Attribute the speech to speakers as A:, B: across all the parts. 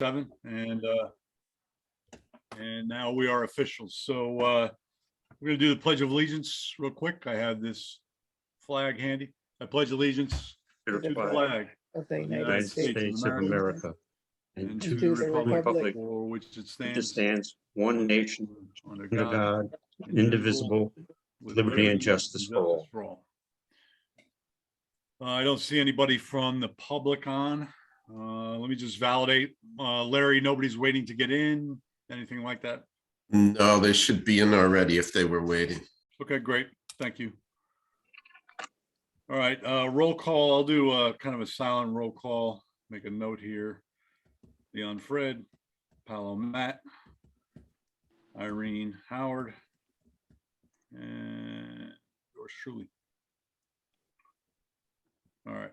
A: 7, and now we are official. So we're gonna do the Pledge of Allegiance real quick. I have this flag handy. I pledge allegiance to the flag
B: of the
A: of the
B: United States
C: of America,
A: and
B: to
A: to the
B: the
A: republic
B: republic
A: for which it
C: it
A: stands,
C: stands one nation,
A: under
C: under
A: God,
C: God, indivisible,
A: with
C: liberty and justice for all.
A: I don't see anybody from the public on. Let me just validate. Larry, nobody's waiting to get in, anything like that?
D: No, they should be in already if they were waiting.
A: Okay, great. Thank you. All right, roll call. I'll do kind of a silent roll call. Make a note here. Leon Fred, Paolo Matt, Irene Howard, and yours truly. All right.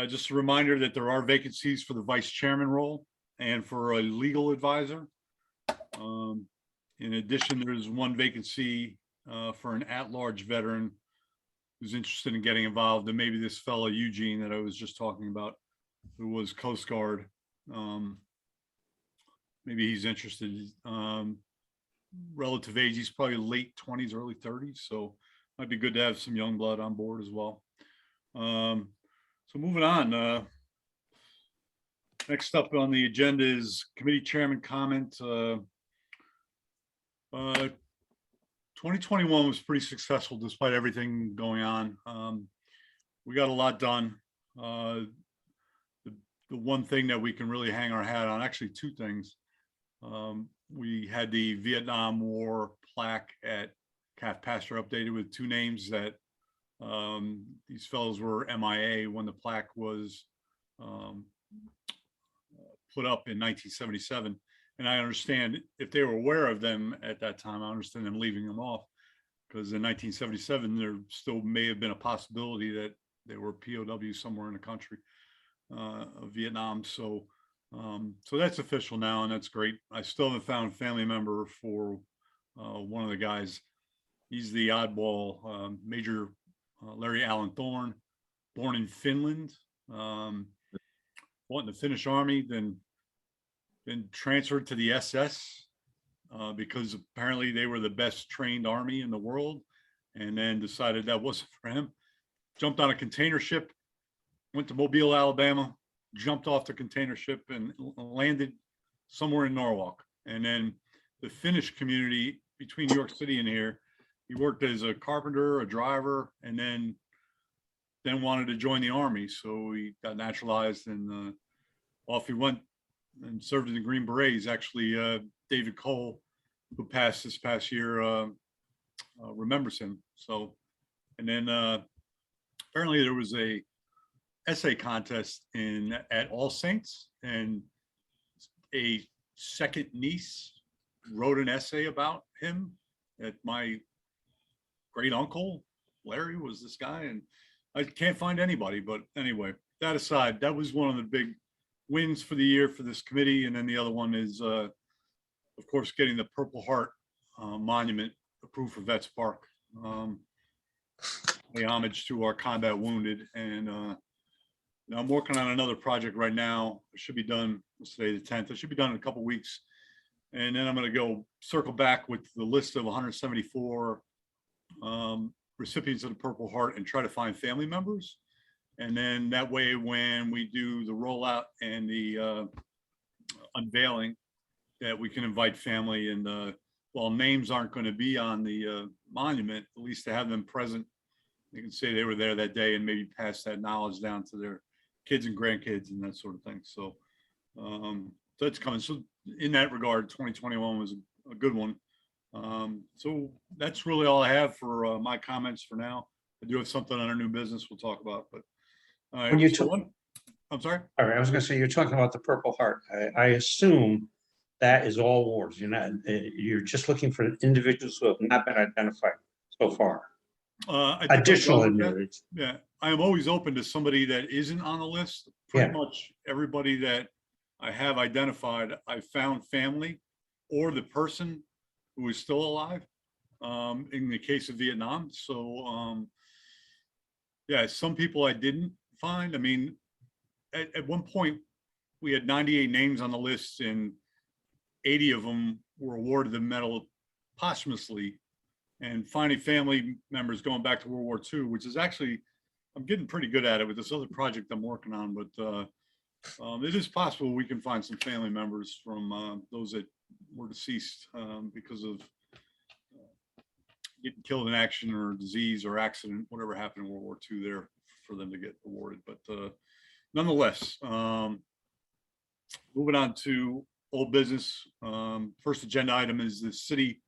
A: Just a reminder that there are vacancies for the vice chairman role and for a legal advisor. In addition, there is one vacancy for an at-large veteran who's interested in getting involved, and maybe this fellow Eugene that I was just talking about, who was Coast Guard. Maybe he's interested. Relative age, he's probably late 20s, early 30s, so might be good to have some young blood on board as well. So moving on. Next up on the agenda is committee chairman comment. 2021 was pretty successful despite everything going on. We got a lot done. The one thing that we can really hang our hat on, actually two things. We had the Vietnam War plaque at Calf Pasture updated with two names that these fellows were MIA when the plaque was put up in 1977. And I understand if they were aware of them at that time, I understand them leaving them off, because in 1977, there still may have been a possibility that they were POW somewhere in the country of Vietnam. So that's official now, and that's great. I still haven't found a family member for one of the guys. He's the oddball, Major Larry Allen Thorne, born in Finland, fought in the Finnish army, then transferred to the SS because apparently they were the best trained army in the world, and then decided that wasn't for him. Jumped on a container ship, went to Mobile, Alabama, jumped off the container ship and landed somewhere in Norwalk. And then the Finnish community between New York City and here, he worked as a carpenter, a driver, and then wanted to join the army. So he got naturalized, and off he went and served in the Green Berets. Actually, David Cole, who passed this past year, remembers him. So, and then apparently there was a essay contest at All Saints, and a second niece wrote an essay about him, that my great uncle Larry was this guy, and I can't find anybody. But anyway, that aside, that was one of the big wins for the year for this committee. And then the other one is, of course, getting the Purple Heart monument approved for Vets Park. Pay homage to our combat wounded. And now I'm working on another project right now. It should be done, what's today, the 10th. It should be done in a couple of weeks. And then I'm going to go circle back with the list of 174 recipients of the Purple Heart and try to find family members. And then that way, when we do the rollout and the unveiling, that we can invite family. And while names aren't going to be on the monument, at least to have them present, they can say they were there that day and maybe pass that knowledge down to their kids and grandkids and that sort of thing. So that's coming. So in that regard, 2021 was a good one. So that's really all I have for my comments for now. I do have something on our new business we'll talk about, but all right.
C: When you
A: So
C: took,
A: I'm sorry.
C: all right, I was going to say, you're talking about the Purple Heart. I assume that is all wars. You're not. You're just looking for individuals who have not been identified so far.
A: I think
C: Additional
A: I'll go with that.
C: individuals.
A: Yeah, I am always open to somebody that isn't on the list. Pretty much everybody that I have identified, I found family or the person who is still alive, in the case of Vietnam. So yeah, some people I didn't find. I mean, at one point, we had 98 names on the list and 80 of them were awarded the medal posthumously. And finding family members going back to World War II, which is actually, I'm getting pretty good at it with this other project I'm working on, but it is possible we can find some family members from those that were deceased because of getting killed in action or disease or accident, whatever happened in World War II there for them to get awarded. But nonetheless, moving on to old business. First agenda item is the city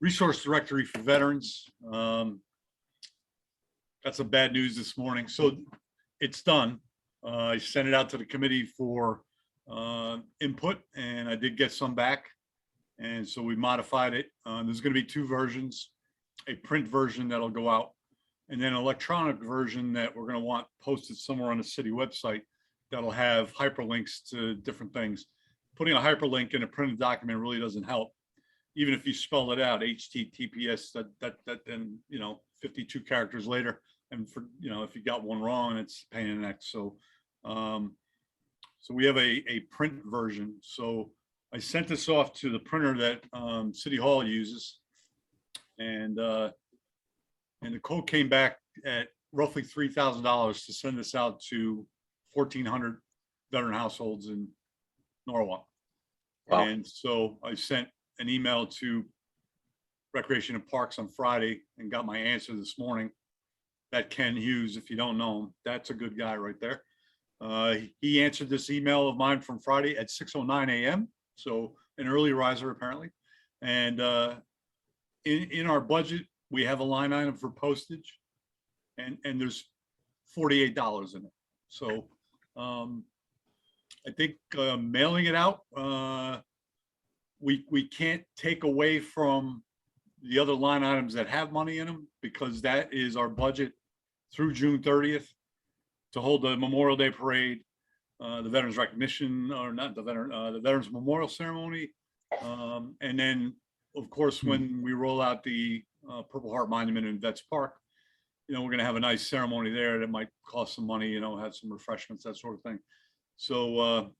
A: resource directory for veterans. Got some bad news this morning. So it's done. I sent it out to the committee for input and I did get some back. And so we modified it. There's going to be two versions, a print version that'll go out and then an electronic version that we're going to want posted somewhere on the city website that'll have hyperlinks to different things. Putting a hyperlink in a printed document really doesn't help. Even if you spell it out, HTTPS, that then, 52 characters later. And for, if you got one wrong, it's a pain in the neck. So, so we have a print version. So I sent this off to the printer that City Hall uses, and the quote came back at roughly $3,000 to send this out to 1,400 veteran households in Norwalk.
C: Wow.
A: And so I sent an email to Recreation and Parks on Friday and got my answer this morning. That Ken Hughes, if you don't know him, that's a good guy right there. He answered this email of mine from Friday at 6:09 a.m. So an early riser apparently. And in our budget, we have a line item for postage and there's $48 in it. So I think mailing it out, we can't take away from the other line items that have money in them because that is our budget through June 30th to hold the Memorial Day Parade, the Veterans Recognition, or not the Veterans Memorial Ceremony. And then, of course, when we roll out the Purple Heart Monument in Vets Park, we're going to have a nice ceremony there that might cost some money, have some refreshments, that sort of thing. So,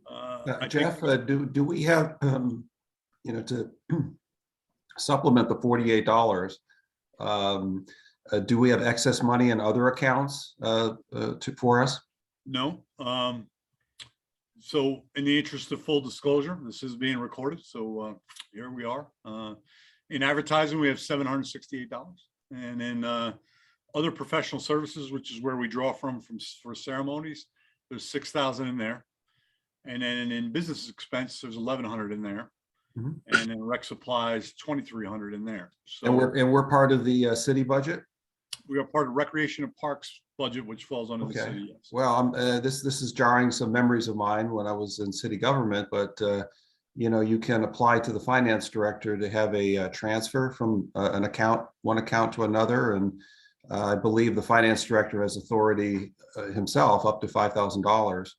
A: I
B: Jeff,
A: think,
B: do we have, to supplement the $48, do we have excess money in other accounts for us?
A: no. So in the interest of full disclosure, this is being recorded. So here we are. In advertising, we have $768. And in other professional services, which is where we draw from for ceremonies, there's 6,000 in there. And then in business expense, there's 1,100 in there.
B: Mhm.
A: And in rec supplies, 2,300 in there. So
B: And we're part of the city budget?
A: we are part of Recreation and Parks budget, which falls under the
B: Okay.
A: city. Yes.
B: Well, this is jarring some memories of mine when I was in city government, but you can apply to the finance director to have a transfer from one account to another, and I believe the finance director has authority himself up to $5,000.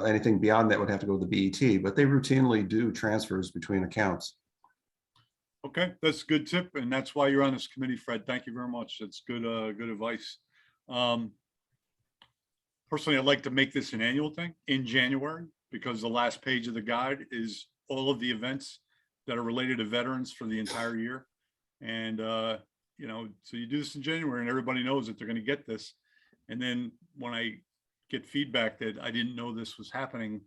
B: Anything beyond that would have to go to the BET, but they routinely do transfers between accounts.
A: Okay, that's a good tip, and that's why you're on this committee, Fred. Thank you very much. That's good, good advice. Personally, I'd like to make this an annual thing in January because the last page of the guide is all of the events that are related to veterans for the entire year. And, so you do this in January and everybody knows that they're going to get this. And then when I get feedback that I didn't know this was happening,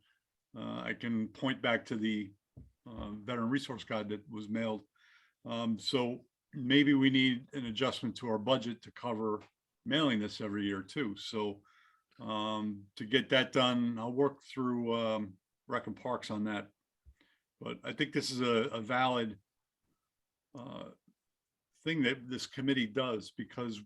A: I can point back to the veteran resource guide that was mailed. So maybe we need an adjustment to our budget to cover mailing this every year too. So to get that done, I'll work through Rec and Parks on that. But I think this is a valid thing that this committee does because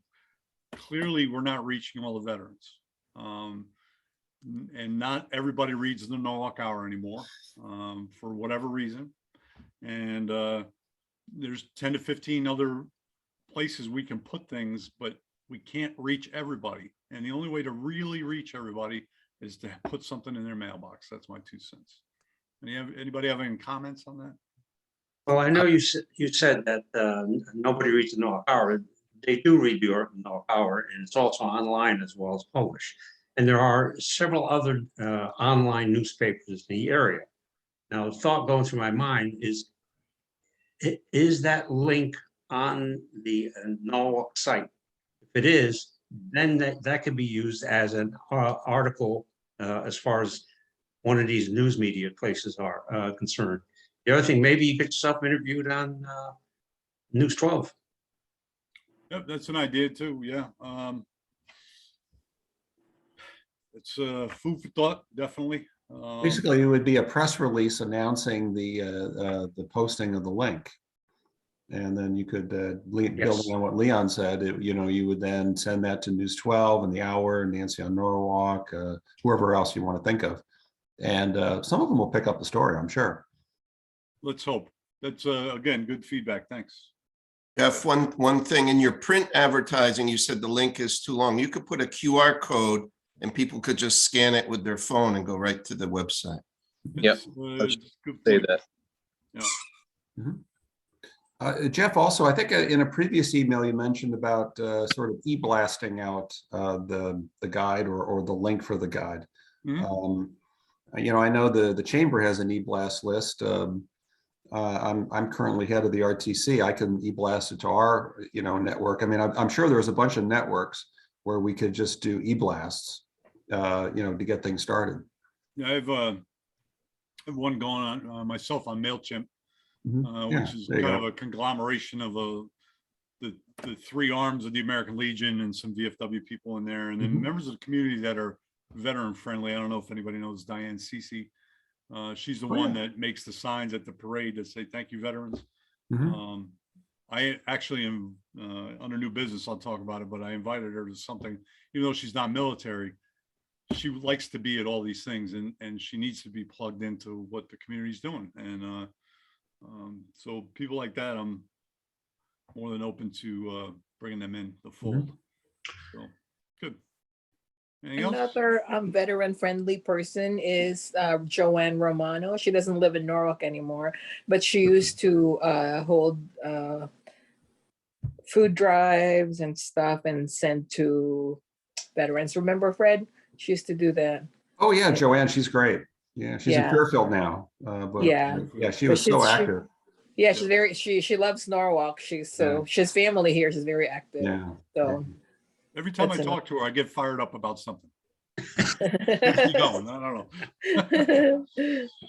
A: clearly we're not reaching all the veterans. And not everybody reads the Norwalk Hour anymore for whatever reason. And there's 10 to 15 other places we can put things, but we can't reach everybody. And the only way to really reach everybody is to put something in their mailbox. That's my 2 cents. Anybody have any comments on that?
C: Well, I know you said that nobody reads the Norwalk Hour. they do read the hour, and it's also online as well as Polish. And there are several other online newspapers in the area. Now, the thought going through my mind is that link on the Norwalk site? If it is, then that could be used as an article as far as one of these news media places are concerned. The other thing, maybe you get yourself interviewed on News 12.
A: Yep, that's an idea too. Yeah. It's food for thought, definitely.
B: Basically, it would be a press release announcing the posting of the link. And then you could, building on what Leon said, you would then send that to News 12 and The Hour, Nancy on Norwalk, whoever else you want to think of. And some of them will pick up the story, I'm sure.
A: Let's hope. That's again, good feedback. Thanks.
D: Jeff, one thing in your print advertising, you said the link is too long. You could put a QR code and people could just scan it with their phone and go right to the website.
E: Yep.
A: It's good
E: Say
A: point.
E: that.
A: Yeah.
B: Jeff, also, I think in a previous email you mentioned about sort of e-blasting out the guide or the link for the guide.
A: Mhm.
B: I know the chamber has an e-blast list. I'm currently head of the RTC. I can e-blast it to our network. I mean, I'm sure there's a bunch of networks where we could just do e-blasts, to get things started.
A: Yeah, I have one going on myself on MailChimp, which is kind of a conglomeration of the three arms of the American Legion and some VFW people in there, and then members of the community that are veteran friendly. I don't know if anybody knows Diane Cece. She's the one that makes the signs at the parade that say "Thank you, veterans." I actually am under new business. I'll talk about it, but I invited her to something, even though she's not military. She likes to be at all these things, and she needs to be plugged into what the community's doing. And so people like that, I'm more than open to bringing them in the fold. So good. Anything else?
F: Another veteran-friendly person is Joanne Romano. She doesn't live in Norwalk anymore, but she used to hold food drives and stuff and send to veterans. Remember, Fred? She used to do that.
B: Oh yeah, Joanne, she's great. Yeah, she's in Fairfield now. But she was so active.
F: Yeah, she's very she loves Norwalk. She's she's family here. She's very active.
B: Yeah.
F: So
A: Every time I talk to her, I get fired up about something. Keep going. I don't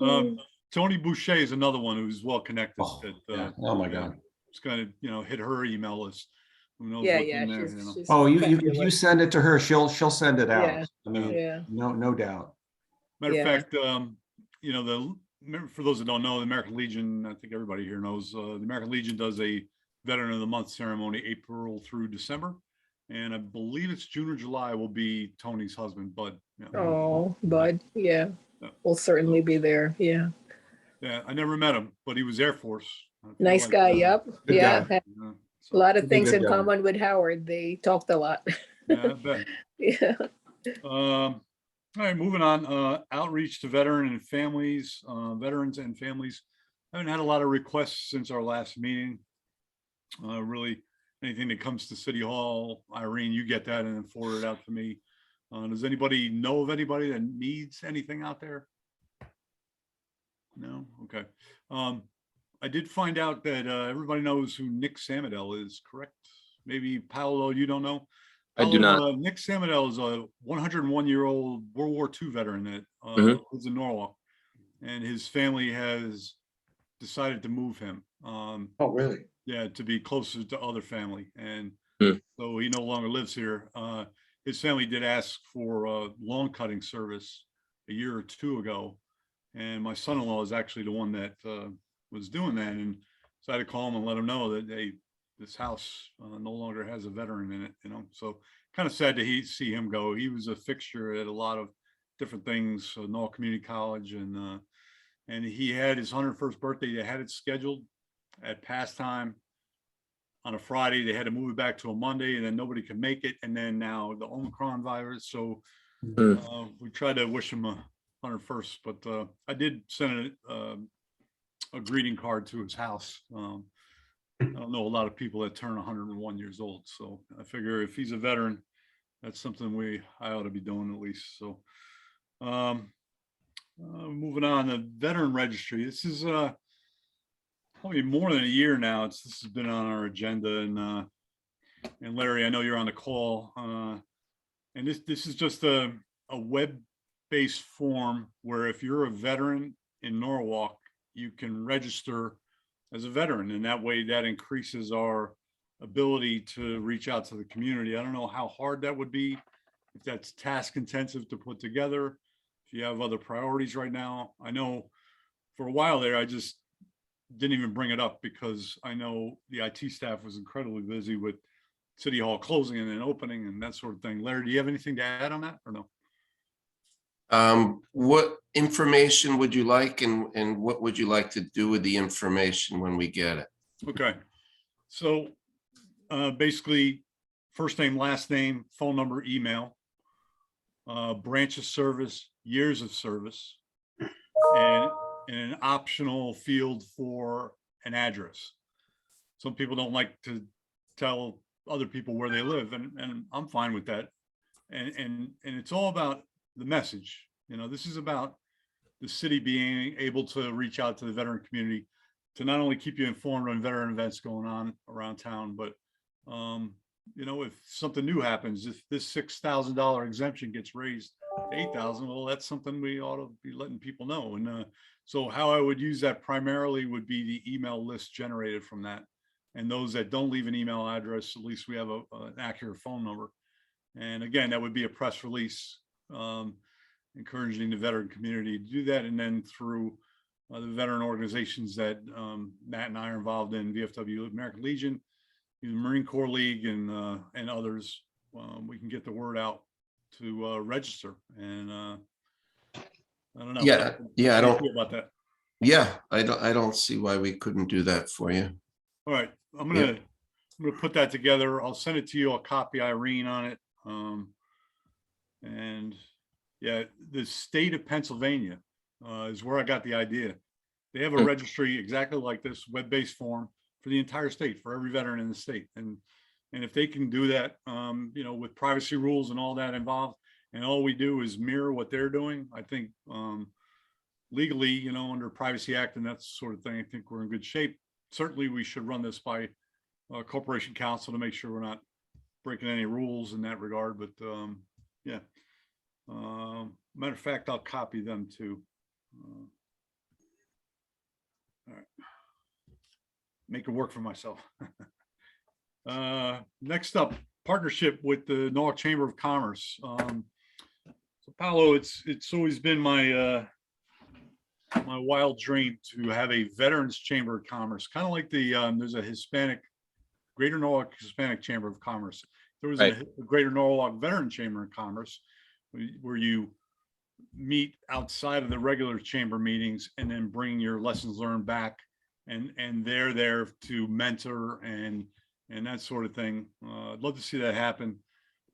A: know. Tony Boucher is another one who's well connected.
B: Oh my God.
A: It's kind of hit her email list. Who knows
F: yeah,
A: what's
F: yeah.
A: in there,
F: She's
B: if you send it to her, she'll send it out.
F: Yeah.
B: I mean, no doubt.
A: Matter of fact, for those that don't know, the American Legion, I think everybody here knows, the American Legion does a Veteran of the Month ceremony April through December. And I believe it's June or July will be Tony's husband, Bud.
F: Oh, Bud. Yeah. We'll certainly be there. Yeah.
A: Yeah, I never met him, but he was Air Force.
F: Nice guy. Yep.
B: Good
F: Yeah.
B: guy.
F: Had
A: So,
F: a lot of things
B: good
F: in
B: guy.
F: common with Howard. They talked a lot.
A: yeah, I bet.
F: Yeah.
A: All right, moving on. Outreach to veterans and families. I haven't had a lot of requests since our last meeting. Really, anything that comes to City Hall, Irene, you get that and then forward it out to me. Does anybody know of anybody that needs anything out there? No? Okay. I did find out that everybody knows who Nick Samadell is, correct? Maybe Paolo, you don't know?
E: I do not.
A: Nick Samadell is a 101-year-old World War II veteran that lives in Norwalk, and his family has decided to move him.
C: Oh, really?
A: Yeah, to be closer to other family, and
E: Hmm.
A: so he no longer lives here. His family did ask for lawn cutting service a year or two ago, and my son-in-law is actually the one that was doing that, and so I had to call him and let him know that this house no longer has a veteran in it, so kind of sad to see him go. He was a fixture at a lot of different things, Norwalk Community College, and he had his 101st birthday. They had it scheduled at pastime on a Friday. They had to move it back to a Monday, and then nobody could make it, and then now the Omicron virus, so we tried to wish him a 101st, but I did send a greeting card to his house. I don't know a lot of people that turn 101 years old. So I figure if he's a veteran, that's something I ought to be doing at least. So moving on, the Veteran Registry. This is probably more than a year now. This has been on our agenda, and Larry, I know you're on the call. And this is just a web-based form where if you're a veteran in Norwalk, you can register as a veteran, and that way that increases our ability to reach out to the community. I don't know how hard that would be, if that's task intensive to put together, if you have other priorities right now. I know for a while there, I just didn't even bring it up because I know the IT staff was incredibly busy with City Hall closing and then opening and that sort of thing. Larry, do you have anything to add on that or no?
D: What information would you like, and what would you like to do with the information when we get it?
A: Okay. So basically first name, last name, phone number, email, branch of service, years of service, and an optional field for an address. Some people don't like to tell other people where they live, and I'm fine with that. And it's all about the message. You know, this is about the city being able to reach out to the veteran community to not only keep you informed on veteran events going on around town, but you know, if something new happens, if this $6,000 exemption gets raised to $8,000, well, that's something we ought to be letting people know. And so how I would use that primarily would be the email list generated from that. And those that don't leave an email address, at least we have an accurate phone number. And again, that would be a press release encouraging the veteran community to do that. And then through the veteran organizations that Matt and I are involved in, VFW, American Legion, the Marine Corps League, and others, we can get the word out to register. And I don't know.
D: Yeah, I don't
A: feel about that.
D: Yeah, I don't see why we couldn't do that for you.
A: All right, I'm gonna put that together. I'll send it to you. I'll copy Irene on it. And yeah, the state of Pennsylvania is where I got the idea. They have a registry exactly like this, web-based form for the entire state, for every veteran in the state. And if they can do that, you know, with privacy rules and all that involved, and all we do is mirror what they're doing, I think legally, you know, under Privacy Act and that sort of thing, I think we're in good shape. Certainly we should run this by Corporation Council to make sure we're not breaking any rules in that regard. But yeah, matter of fact, I'll copy them too. All right. Make it work for myself. Next up, partnership with the Norwalk Chamber of Commerce. So Paolo, it's always been my my wild dream to have a Veterans Chamber of Commerce, kind of like the there's a Greater Norwalk Hispanic Chamber of Commerce. There was a Greater Norwalk Veteran Chamber of Commerce where you meet outside of the regular chamber meetings and then bring your lessons learned back, and they're there to mentor and that sort of thing. I'd love to see that happen.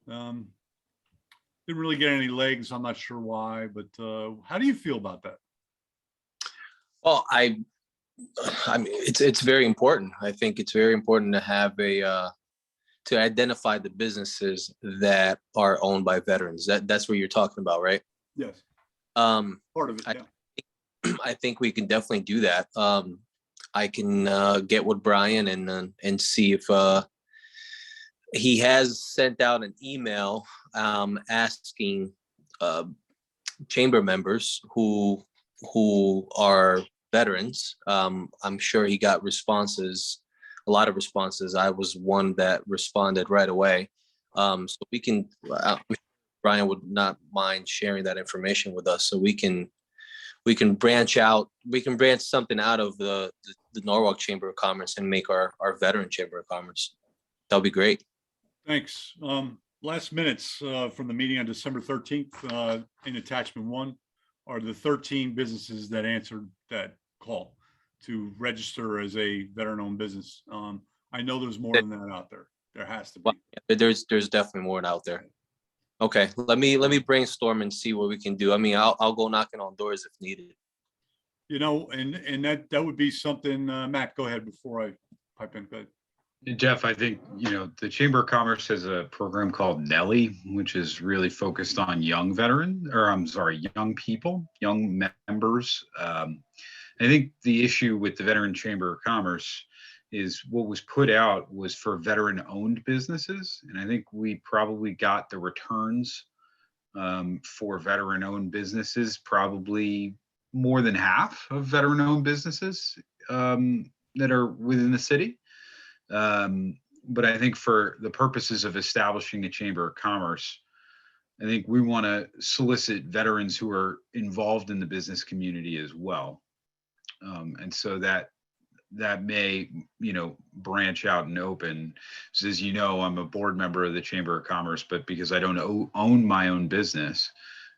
A: Didn't really get any legs. I'm not sure why, but how do you feel about that?
E: Well, I mean, it's very important. I think it's very important to have to identify the businesses that are owned by veterans. That's what you're talking about, right?
A: Yes.
E: Part
A: of it. Yeah.
E: I think we can definitely do that. I can get with Brian and see if he has sent out an email asking chamber members who are veterans. I'm sure he got responses, a lot of responses. I was one that responded right away. So we can, Brian would not mind sharing that information with us, so we can branch out. We can branch something out of the Norwalk Chamber of Commerce and make our Veteran Chamber of Commerce. That'll be great.
A: Thanks. Last minutes from the meeting on December 13th in attachment 1 are the 13 businesses that answered that call to register as a veteran-owned business. I know there's more than that out there. There has to be.
E: Well, there's definitely more out there. Okay, let me brainstorm and see what we can do. I mean, I'll go knocking on doors if needed.
A: You know, and that would be something. Matt, go ahead before I pipe in. Good.
G: Jeff, I think, the Chamber of Commerce has a program called Nelly, which is really focused on young young people, young members. I think the issue with the Veteran Chamber of Commerce is what was put out was for veteran-owned businesses. And I think we probably got the returns for veteran-owned businesses, probably more than half of veteran-owned businesses that are within the city. But I think for the purposes of establishing a Chamber of Commerce, I think we want to solicit veterans who are involved in the business community as well. And so that may, branch out and open. So as you know, I'm a board member of the Chamber of Commerce, but because I don't own my own business,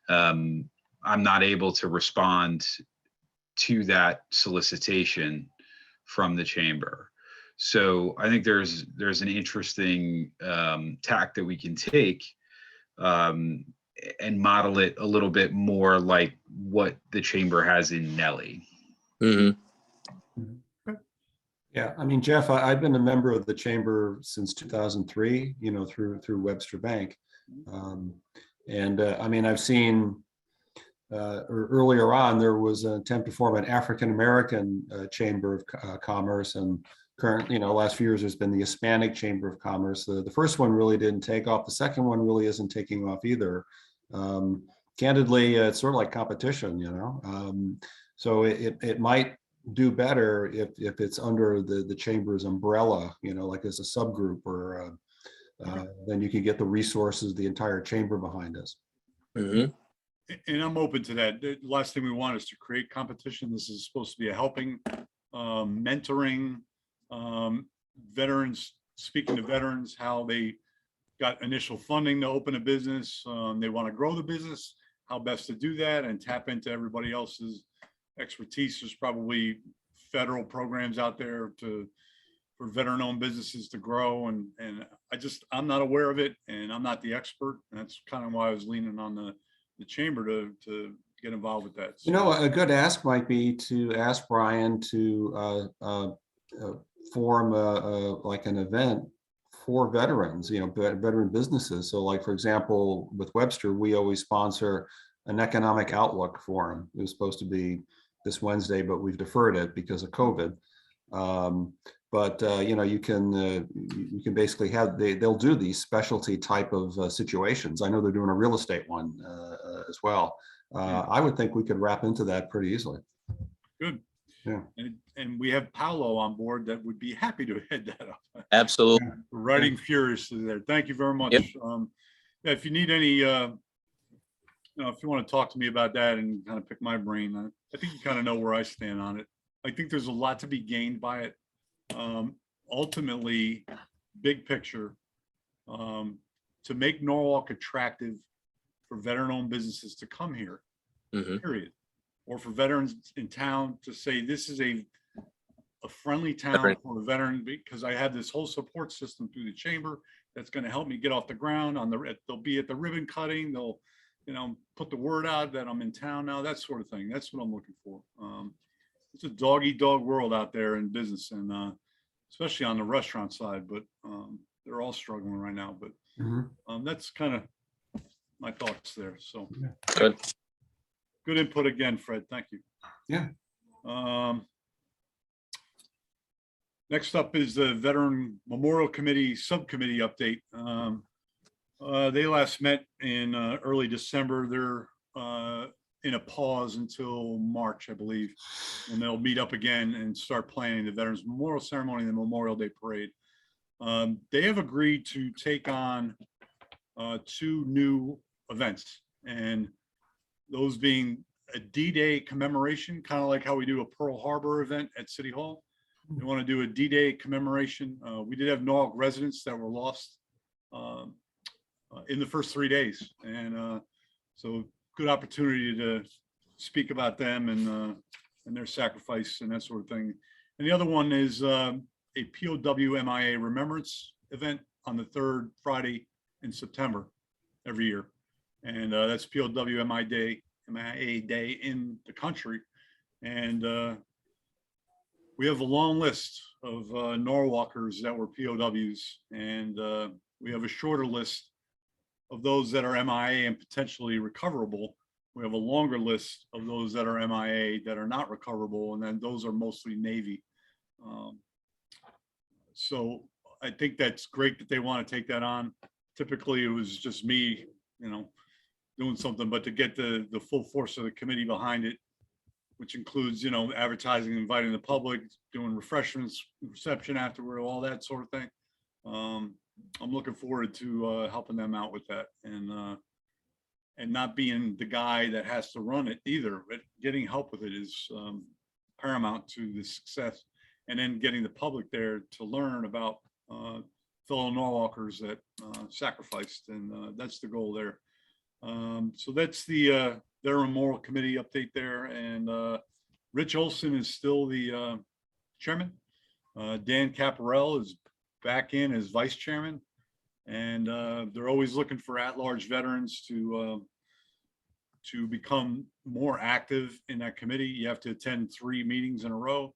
G: I'm not able to respond to that solicitation from the chamber. So I think there's an interesting tack that we can take and model it a little bit more like what the chamber has in Nelly.
E: Mhm.
B: Yeah, I mean, Jeff, I've been a member of the chamber since 2003, through Webster Bank. I mean, I've seen earlier on, there was an attempt to form an African-American Chamber of Commerce, and currently, last few years, there's been the Hispanic Chamber of Commerce. The first one really didn't take off. The second one really isn't taking off either. Candidly, it's sort of like competition, so it might do better if it's under the chamber's umbrella, like as a subgroup, or then you can get the resources, the entire chamber behind us.
E: Mhm.
A: And I'm open to that. The last thing we want is to create competition. This is supposed to be a helping, mentoring, veterans, speaking to veterans, how they got initial funding to open a business. They want to grow the business, how best to do that and tap into everybody else's expertise. There's probably federal programs out there for veteran-owned businesses to grow. And I'm not aware of it, and I'm not the expert. And that's kind of why I was leaning on the chamber to get involved with that.
B: A good ask might be to ask Brian to form like an event for veterans, veteran businesses. So like, for example, with Webster, we always sponsor an economic outlook forum. It was supposed to be this Wednesday, but we've deferred it because of COVID. You can basically they'll do these specialty type of situations. I know they're doing a real estate one as well. I would think we could wrap into that pretty easily.
A: Good.
B: Yeah.
A: And we have Paolo on board that would be happy to head that up.
E: Absolutely.
A: Writing furiously there. Thank you very much.
E: Yep.
A: If you need any, if you want to talk to me about that and kind of pick my brain, I think you kind of know where I stand on it. I think there's a lot to be gained by it. Ultimately, big picture, to make Norwalk attractive for veteran-owned businesses to come here,
E: Mhm.
A: period. Or for veterans in town to say, this is a friendly town
E: Right.
A: for a veteran, because I have this whole support system through the chamber that's going to help me get off the ground. They'll be at the ribbon cutting. They'll, put the word out that I'm in town now, that sort of thing. That's what I'm looking for. It's a dog-eat-dog world out there in business, and especially on the restaurant side, but they're all struggling right now. But that's kind of my thoughts there. So good input again, Fred. Thank you.
B: Yeah.
A: Next up is the Veteran Memorial Committee Subcommittee update. They last met in early December. They're in a pause until March, I believe, and they'll meet up again and start planning the Veterans Memorial Ceremony and the Memorial Day Parade. They have agreed to take on 2 new events, and those being a D-Day commemoration, kind of like how we do a Pearl Harbor event at City Hall. They want to do a D-Day commemoration. We did have Norwalk residents that were lost in the first 3 days, and so good opportunity to speak about them and their sacrifice and that sort of thing. And the other one is a POW MIA remembrance event on the 3rd Friday in September every year, and that's POW MIA Day in the country. And we have a long list of Norwalkers that were POWs, and we have a shorter list of those that are MIA and potentially recoverable. We have a longer list of those that are MIA that are not recoverable, and then those are mostly Navy. So I think that's great that they want to take that on. Typically, it was just me, doing something, but to get the full force of the committee behind it, which includes, advertising, inviting the public, doing refreshments, reception afterward, all that sort of thing. I'm looking forward to helping them out with that, and not being the guy that has to run it either, but getting help with it is paramount to the success. And then getting the public there to learn about fellow Norwalkers that sacrificed, and that's the goal there. So that's the Veteran Memorial Committee update there, and Rich Olson is still the chairman. Dan Caparel is back in as vice chairman, and they're always looking for at-large veterans to become more active in that committee. You have to attend 3 meetings in a row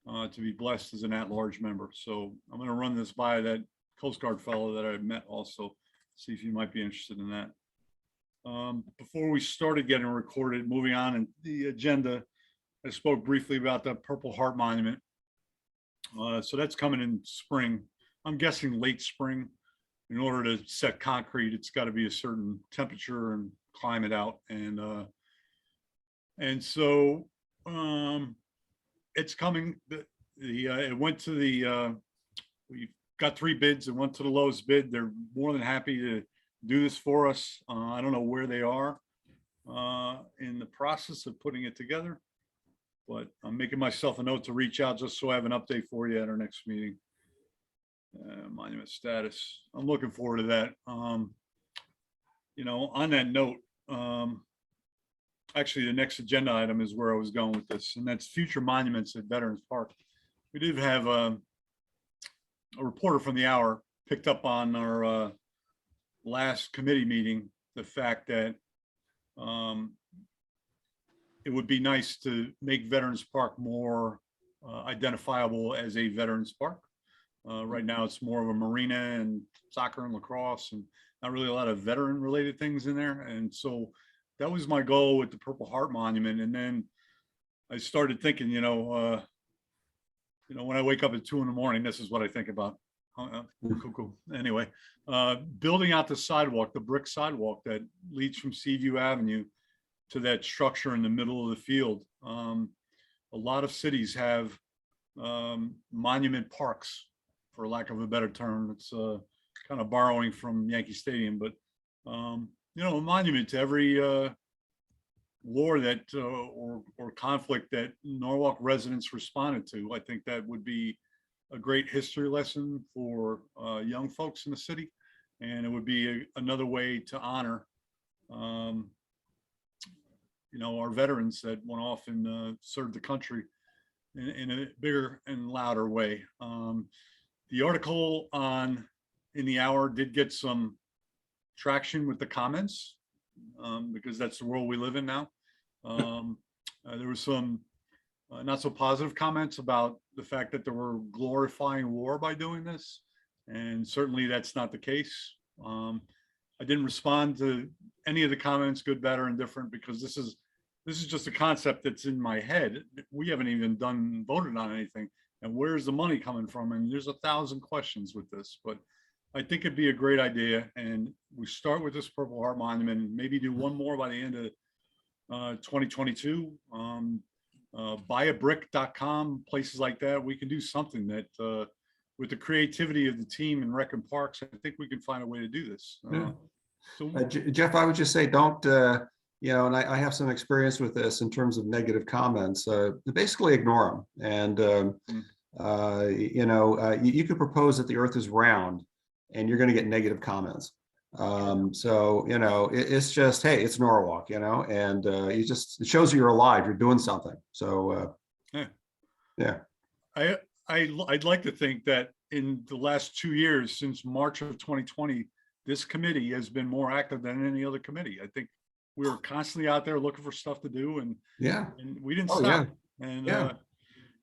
A: to be blessed as an at-large member. So I'm going to run this by that Coast Guard fellow that I met also, see if he might be interested in that. Before we started getting recorded, moving on in the agenda, I spoke briefly about the Purple Heart Monument. So that's coming in spring. I'm guessing late spring. In order to set concrete, it's got to be a certain temperature and climate out, and so it's coming. It went to the we got 3 bids. It went to the lowest bid. They're more than happy to do this for us. I don't know where they are in the process of putting it together, but I'm making myself a note to reach out just so I have an update for you at our next meeting. Monument status. I'm looking forward to that. On that note, actually the next agenda item is where I was going with this, and that's future monuments at Veterans Park. We did have a reporter from the Hour picked up on our last committee meeting, the fact that it would be nice to make Veterans Park more identifiable as a Veterans Park. Right now, it's more of a marina and soccer and lacrosse, and not really a lot of veteran related things in there. And so that was my goal with the Purple Heart Monument. And then I started thinking, when I wake up at 2 a.m, this is what I think about. Cuckoo. Anyway, building out the sidewalk, the brick sidewalk that leads from Seaview Avenue to that structure in the middle of the field. A lot of cities have monument parks, for lack of a better term. It's kind of borrowing from Yankee Stadium, but a monument to every war that or conflict that Norwalk residents responded to. I think that would be a great history lesson for young folks in the city, and it would be another way to honor our veterans that went off and served the country in a bigger and louder way. The article in the Hour did get some traction with the comments, because that's the world we live in now. There was some not so positive comments about the fact that they were glorifying war by doing this, and certainly that's not the case. I didn't respond to any of the comments, good, bad, or indifferent, because this is just a concept that's in my head. We haven't even voted on anything, and where's the money coming from? And there's 1,000 questions with this, but I think it'd be a great idea. And we start with this Purple Heart Monument, and maybe do one more by the end of 2022. Buyabrick.com, places like that. We can do something that, with the creativity of the team in Rec and Parks, I think we can find a way to do this.
B: Jeff, I would just say, don't, and I have some experience with this in terms of negative comments. Basically ignore them. And, you could propose that the earth is round and you're going to get negative comments. So, it's just, hey, it's Norwalk, and it shows you're alive, you're doing something. So, yeah.
A: I'd like to think that in the last 2 years, since March of 2020, this committee has been more active than any other committee. I think we were constantly out there looking for stuff to do, and we didn't stop.
B: Yeah.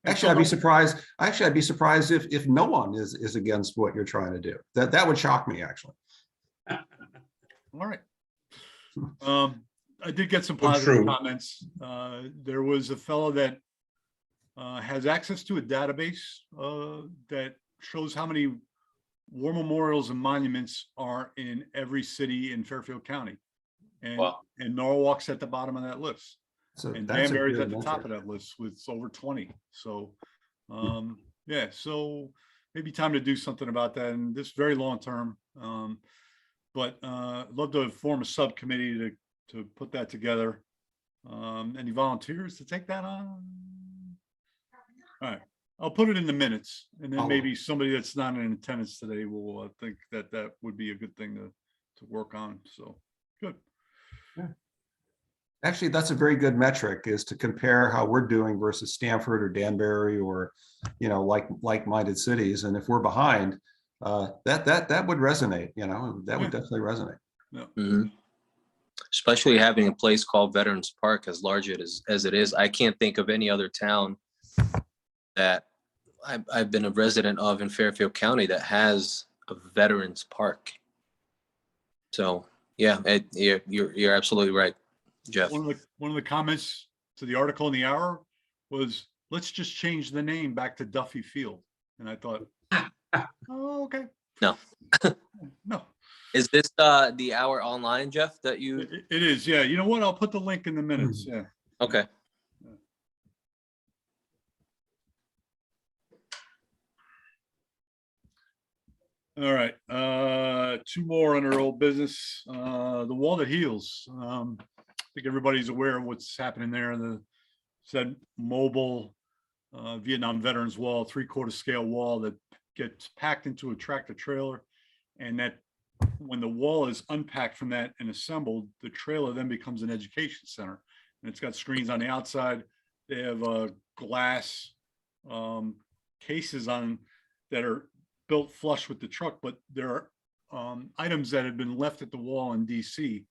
A: And And
B: Actually,
A: so
B: I'd be
A: don't-
B: surprised. Actually, I'd be surprised if no one is against what you're trying to do. That would shock me, actually.
A: All right. I did get some
C: Oh,
A: positive
C: true.
A: comments. There was a fellow that has access to a database that shows how many war memorials and monuments are in every city in Fairfield County. And,
E: Wow.
A: and Norwalk's at the bottom of that list.
B: So
A: And
B: that's a
A: Danbury's
B: good
A: at the top of
B: metric.
A: that list with over 20. So, yeah, so maybe time to do something about that. And this very long term. But I'd love to form a subcommittee to put that together. Any volunteers to take that on? All right, I'll put it in the minutes, and then
B: I'll-
A: maybe somebody that's not in attendance today will think that that would be a good thing to work on. So, good.
B: Actually, that's a very good metric, is to compare how we're doing versus Stanford or Danbury or, like-minded cities. And if we're behind, that would resonate, that would definitely resonate.
E: Mhm. Especially having a place called Veterans Park, as large as it is. I can't think of any other town that I've been a resident of in Fairfield County that has a Veterans Park. So yeah, you're absolutely right, Jeff.
A: One of the comments to the article in the Hour was, let's just change the name back to Duffy Field. And I thought, oh, okay.
E: No.
A: No,
E: Is this the Hour online, Jeff, that you?
A: it is. Yeah. You know what? I'll put the link in the minutes. Yeah.
E: Okay.
A: All right. Two more on our old business. The Wall That Heals. I think everybody's aware of what's happening there. The said mobile Vietnam Veterans Wall, 3/4 scale wall that gets packed into a tractor trailer. And that when the wall is unpacked from that and assembled, the trailer then becomes an education center. And it's got screens on the outside. They have glass cases on that are built flush with the truck, but there are items that have been left at the wall in DC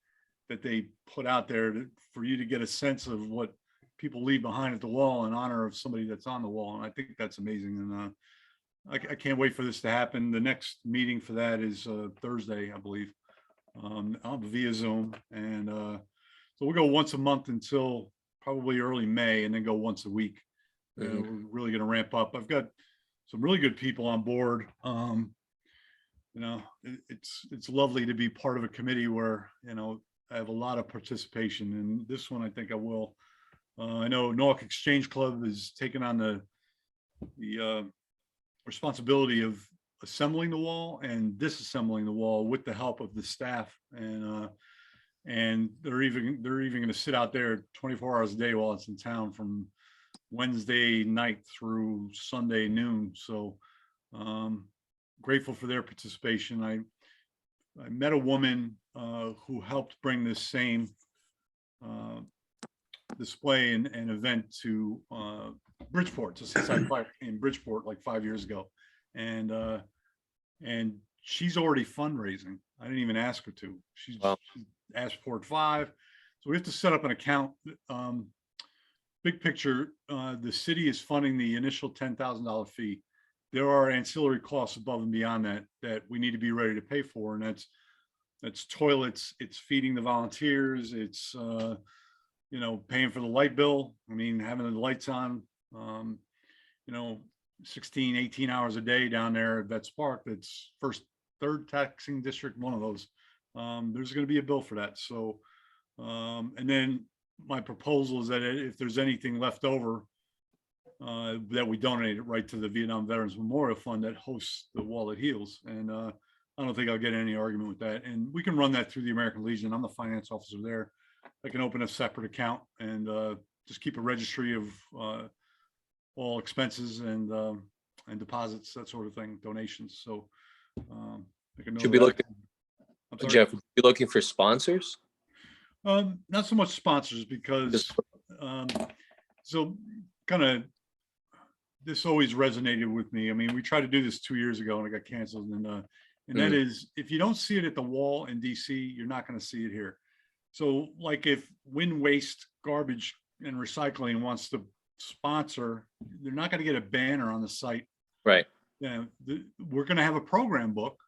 A: that they put out there for you to get a sense of what people leave behind at the wall in honor of somebody that's on the wall. And I think that's amazing. And I can't wait for this to happen. The next meeting for that is Thursday, I believe, via Zoom. And so we'll go once a month until probably early May, and then go once a week. We're really going to ramp up. I've got some really good people on board. It's lovely to be part of a committee where, I have a lot of participation, and this one I think I will. I know Norfolk Exchange Club is taking on the responsibility of assembling the wall and disassembling the wall with the help of the staff, and they're even going to sit out there 24 hours a day while it's in town from Wednesday night through Sunday noon. So grateful for their participation. I met a woman who helped bring this same display and event to Bridgeport, to Seaside Park in Bridgeport, like 5 years ago. And she's already fundraising. I didn't even ask her to. She's asked for it 5. So we have to set up an account. Big picture, the city is funding the initial $10,000 fee. There are ancillary costs above and beyond that we need to be ready to pay for. And that's toilets, it's feeding the volunteers, it's paying for the light bill. I mean, having the lights on, 16, 18 hours a day down there at Vets Park. That's third taxing district, one of those. There's going to be a bill for that. So, and then my proposal is that if there's anything left over, that we donate it right to the Vietnam Veterans Memorial Fund that hosts the Wall That Heals. And I don't think I'll get any argument with that. And we can run that through the American Legion. I'm the finance officer there. I can open a separate account and just keep a registry of all expenses and deposits, that sort of thing, donations. So I can know
E: Should be
A: that.
E: looking,
A: I'm sorry.
E: Jeff, be looking for sponsors.
A: Not so much sponsors, because so kind of this always resonated with me. I mean, we tried to do this 2 years ago and it got canceled. And that is, if you don't see it at the wall in DC, you're not going to see it here. So like if Wind Waste Garbage and Recycling wants to sponsor, they're not gonna get a banner on the site.
E: Right.
A: Yeah, we're gonna have a program book.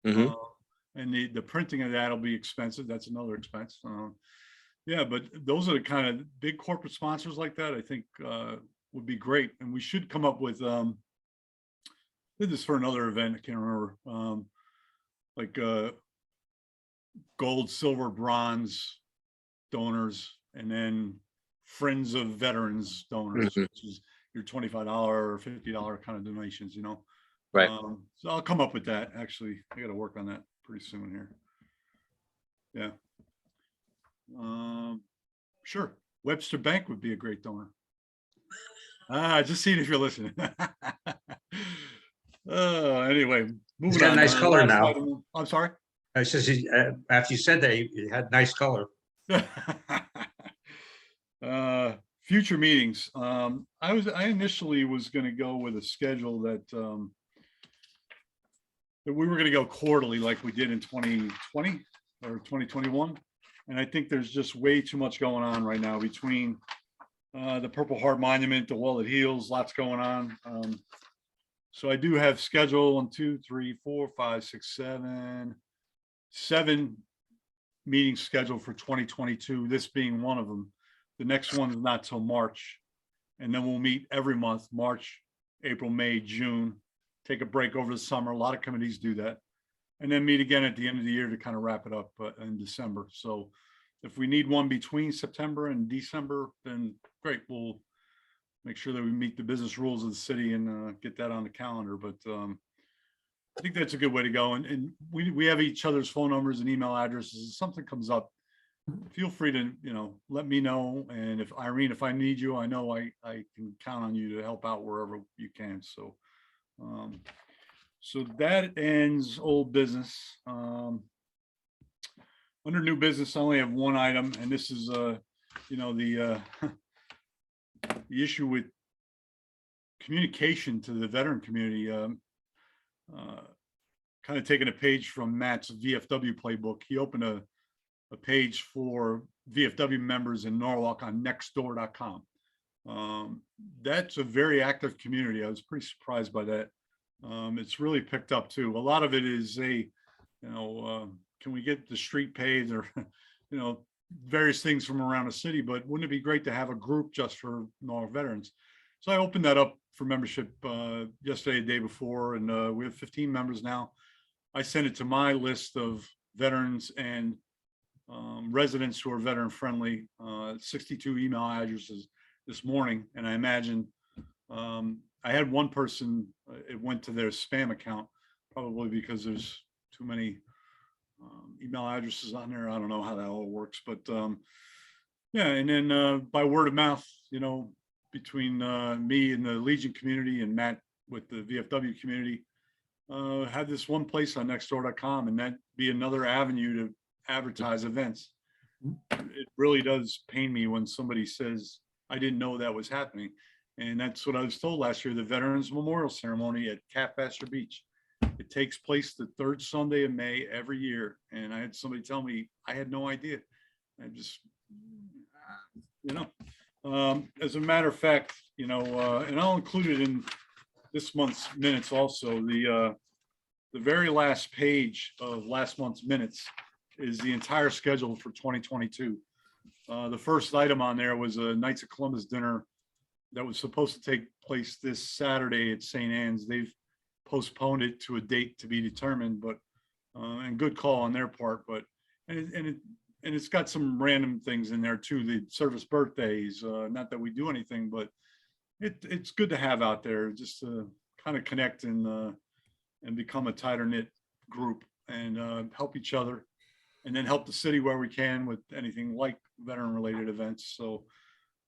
E: Mhm.
A: And the printing of that'll be expensive. That's another expense. Yeah, but those are the kind of big corporate sponsors like that, I think, would be great. And we should come up with, did this for another event, I can't remember, like, gold, silver, bronze donors, and then Friends of Veterans donors,
E: Mhm.
A: which is your $25 or $50 kind of donations, you know?
E: Right.
A: So I'll come up with that. Actually, I gotta work on that pretty soon here. Yeah. Sure. Webster Bank would be a great donor. Just seeing if you're listening. Anyway, moving
C: got a
A: on.
C: nice color
A: Last
C: now.
A: item- I'm sorry.
C: I says, after you said that, it had nice color.
A: Future meetings. I initially was gonna go with a schedule that that we were gonna go quarterly like we did in 2020 or 2021. And I think there's just way too much going on right now between the Purple Heart Monument, the Wall That Heals, lots going on. So I do have schedule 1, 2, 3, 4, 5, 6, 7 meetings scheduled for 2022, this being one of them. The next one is not till March. And then we'll meet every month, March, April, May, June, take a break over the summer. A lot of committees do that. And then meet again at the end of the year to kind of wrap it up in December. So if we need one between September and December, then great. We'll make sure that we meet the business rules of the city and get that on the calendar. But I think that's a good way to go. And we have each other's phone numbers and email addresses. If something comes up, feel free to, let me know. And if Irene, if I need you, I know I can count on you to help out wherever you can. So, so that ends old business. Under new business, I only have one item, and this is, the the issue with communication to the veteran community. Kind of taking a page from Matt's VFW playbook. He opened a page for VFW members in Norwalk on nextdoor.com. That's a very active community. I was pretty surprised by that. It's really picked up too. A lot of it is can we get the street paved or, various things from around the city, but wouldn't it be great to have a group just for Norwalk veterans? So I opened that up for membership yesterday, the day before, and we have 15 members now. I sent it to my list of veterans and residents who are veteran friendly, 62 email addresses this morning. And I imagine I had one person, it went to their spam account, probably because there's too many email addresses on there. I don't know how that all works, but yeah. And then by word of mouth, between me and the Legion community and Matt with the VFW community, have this one place on nextdoor.com, and that be another avenue to advertise events. It really does pain me when somebody says, I didn't know that was happening. And that's what I was told last year, the Veterans Memorial Ceremony at Catbasher Beach. It takes place the third Sunday of May every year. And I had somebody tell me, I had no idea. I just, as a matter of fact, and I'll include it in this month's minutes also. The very last page of last month's minutes is the entire schedule for 2022. The first item on there was a Knights of Columbus dinner that was supposed to take place this Saturday at St. Anne's. They've postponed it to a date to be determined, but and good call on their part. But and it's got some random things in there too. The service birthdays, not that we do anything, but it's good to have out there just to kind of connect and become a tighter knit group and help each other, and then help the city where we can with anything like veteran related events. So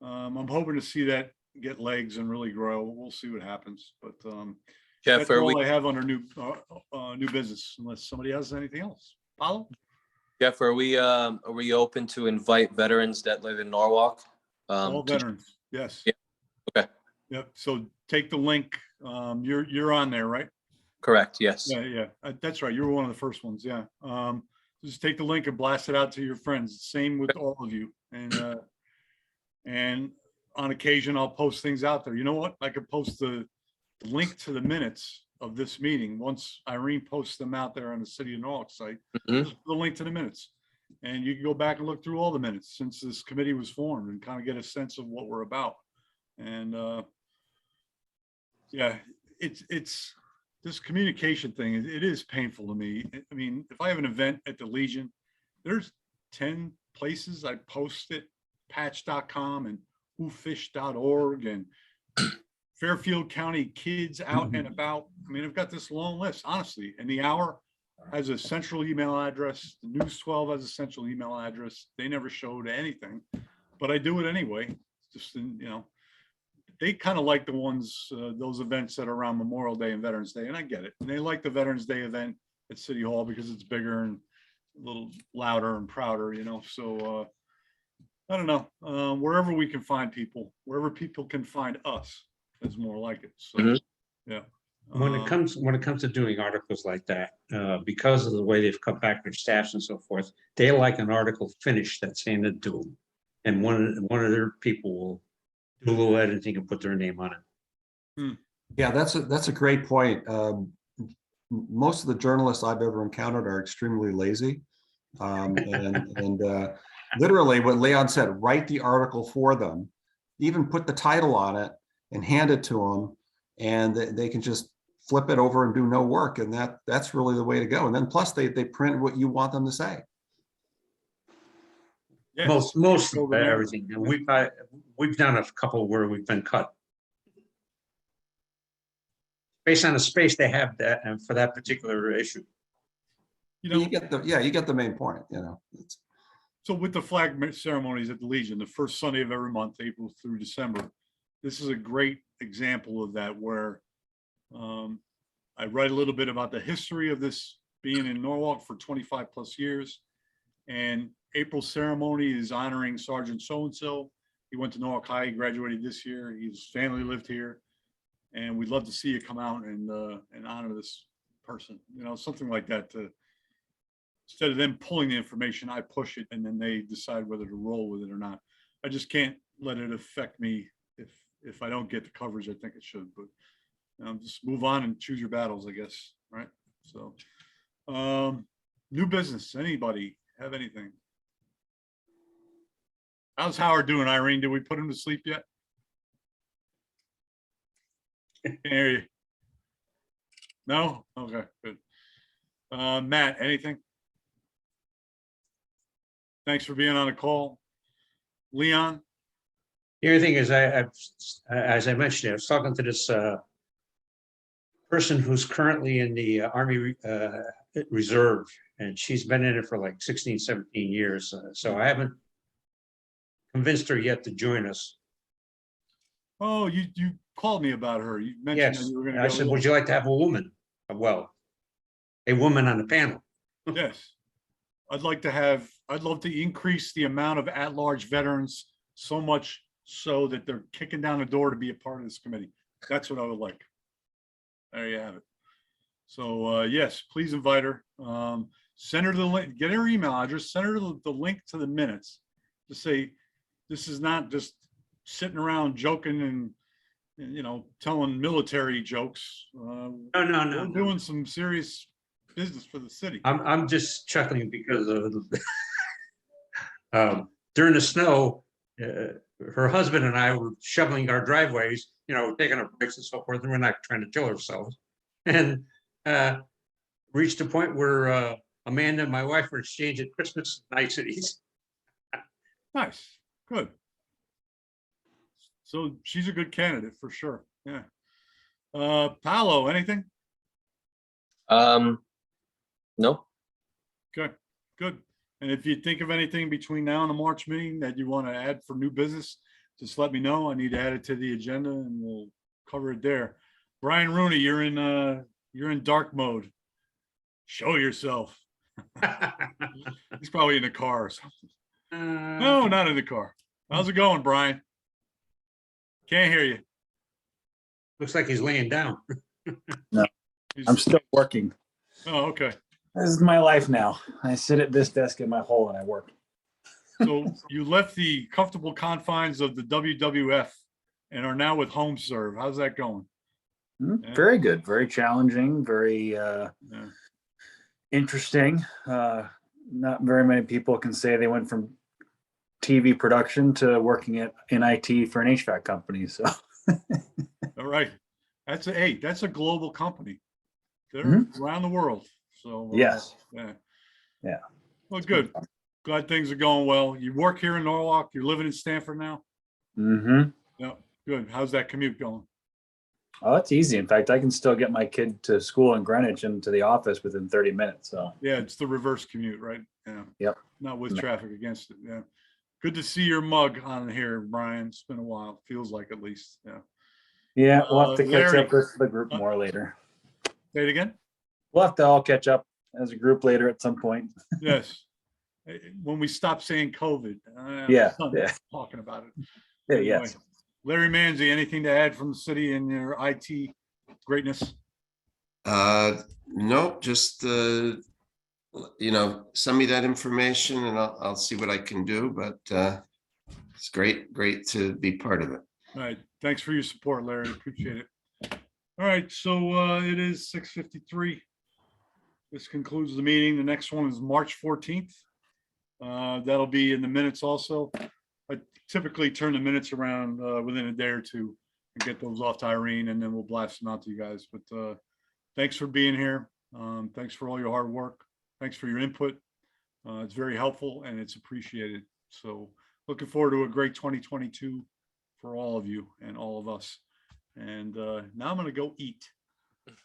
A: I'm hoping to see that get legs and really grow. We'll see what happens, but
E: Jeff,
A: that's
E: are
A: all
E: we,
A: I have under new business, unless somebody has anything else. Paulo?
E: Jeff, are we open to invite veterans that live in Norwalk?
A: All
E: To-
A: veterans, yes.
E: Yeah, okay.
A: Yep, so take the link. You're on there, right?
E: Correct, yes.
A: Yeah. That's right. You were one of the first ones. Yeah. Just take the link and blast it out to your friends. Same with all of you. And on occasion, I'll post things out there. You know what? I could post the link to the minutes of this meeting. Once Irene posts them out there on the City of Norwalk site,
E: Mhm.
A: just the link to the minutes. And you can go back and look through all the minutes since this committee was formed and kind of get a sense of what we're about. And yeah, it's this communication thing, it is painful to me. I mean, if I have an event at the Legion, there's 10 places I post it, patch.com and whofish.org and Fairfield County Kids Out and About. I mean, I've got this long list, honestly. And the Hour has a central email address. The News 12 has a central email address. They never showed anything, but I do it anyway. Just, you know, they kind of like the ones, those events that are around Memorial Day and Veterans Day, and I get it. And they like the Veterans Day event at City Hall because it's bigger and a little louder and prouder, you know, so I don't know, wherever we can find people, wherever people can find us is more like it, so,
E: Mhm.
A: yeah.
C: When it comes to doing articles like that, because of the way they've cut back their staffs and so forth, they like an article finish that's handed to them. And one of their people will do a little editing and put their name on it.
B: Yeah, that's a great point. Most of the journalists I've ever encountered are extremely lazy. And literally what Leon said, write the article for them, even put the title on it and hand it to them. And they can just flip it over and do no work. And that's really the way to go. And then plus they print what you want them to say.
A: Yeah,
C: Most
A: over
C: of
A: there.
C: everything. And we've done a couple where we've been cut. Based on the space they have that and for that particular issue.
A: You know,
B: You get the main point, you know.
A: so with the flag ceremonies at the Legion, the first Sunday of every month, April through December, this is a great example of that where I write a little bit about the history of this being in Norwalk for 25 plus years. And April ceremony is honoring Sergeant so-and-so. He went to Norwalk High, he graduated this year. His family lived here. And we'd love to see you come out and honor this person, you know, something like that. To instead of them pulling the information, I push it and then they decide whether to roll with it or not. I just can't let it affect me if I don't get the coverage I think it should. But just move on and choose your battles, I guess. Right. So new business. Anybody have anything? How's Howard doing, Irene? Did we put him to sleep yet? Can't hear you. No? Okay, good. Matt, anything? Thanks for being on the call. Leon?
C: The other thing is, as I mentioned, I was talking to this person who's currently in the Army Reserve, and she's been in it for like 16, 17 years. So I haven't convinced her yet to join us.
A: Oh, you called me about her. You mentioned that
C: Yes,
A: you were going to
C: I
A: go.
C: said, would you like to have a woman? Well, a woman on the panel.
A: Yes. I'd love to increase the amount of at-large veterans so much so that they're kicking down the door to be a part of this committee. That's what I would like. There you have it. So yes, please invite her. Send her the link, get her email address, send her the link to the minutes. Just say, this is not just sitting around joking and you know, telling military jokes.
C: No.
A: We're doing some serious business for the city.
C: I'm just chuckling because of during the snow, her husband and I were shoveling our driveways, you know, taking our breaks and so forth, and we're not trying to kill ourselves. And reached a point where Amanda and my wife were exchanging Christmas niceties.
A: Nice, good. So she's a good candidate for sure. Yeah. Paolo, anything?
E: No.
A: Okay, good. And if you think of anything between now and the March meeting that you want to add for new business, just let me know. I need to add it to the agenda and we'll cover it there. Brian Rooney, you're in dark mode. Show yourself. He's probably in the car or something. No, not in the car. How's it going, Brian? Can't hear you.
C: Looks like he's laying down.
H: I'm still working.
A: Oh, okay.
H: This is my life now. I sit at this desk in my hole and I work.
A: So you left the comfortable confines of the WWF and are now with Home Serve. How's that going? Yeah.
H: Very good, very challenging, very
A: Yeah.
H: interesting. Not very many people can say they went from TV production to working in IT for an HVAC company. So
A: All right. That's a global company. They're
H: Mhm.
A: around the world. So
H: yes,
A: yeah.
H: Yeah.
A: Well, good. Glad things are going well. You work here in Norwalk. You're living in Stanford now.
H: mm-hmm.
A: Yeah. Good. How's that commute going?
H: Oh, it's easy. In fact, I can still get my kid to school in Greenwich and to the office within 30 minutes. So
A: Yeah, it's the reverse commute, right? Yeah.
H: Yep.
A: Not with traffic against it. Yeah. Good to see your mug on here, Brian. It's been a while. Feels like at least. Yeah.
H: yeah, we'll have to catch
A: Larry,
H: up with the group more later.
A: say it again.
H: We'll have to all catch up as a group later at some point.
A: Yes. When we stop saying COVID.
H: Yeah,
A: My son's
H: yeah.
A: talking about it.
H: Yeah,
A: Anyway,
H: yes.
A: Larry Manzi, anything to add from the city and your IT greatness?
D: No, just, send me that information and I'll see what I can do, but, it's great to be part of it.
A: All right. Thanks for your support, Larry. Appreciate it. All right. So it is 6:53. This concludes the meeting. The next one is March 14th. That'll be in the minutes also. I typically turn the minutes around within a day or two and get those off to Irene, and then we'll blast them out to you guys. But thanks for being here. Thanks for all your hard work. Thanks for your input. It's very helpful and it's appreciated. So looking forward to a great 2022 for all of you and all of us. And now I'm going to go eat.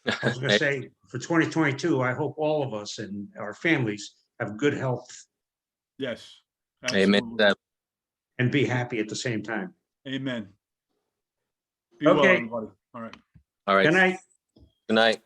C: I was gonna say, for 2022, I hope all of us and our families have good health
A: Yes.
E: Amen.
A: Absolutely.
C: and be happy at the same time.
A: Amen. Be well,
C: Okay.
A: everybody. All right.
E: All right.
C: Good night.
E: Good night.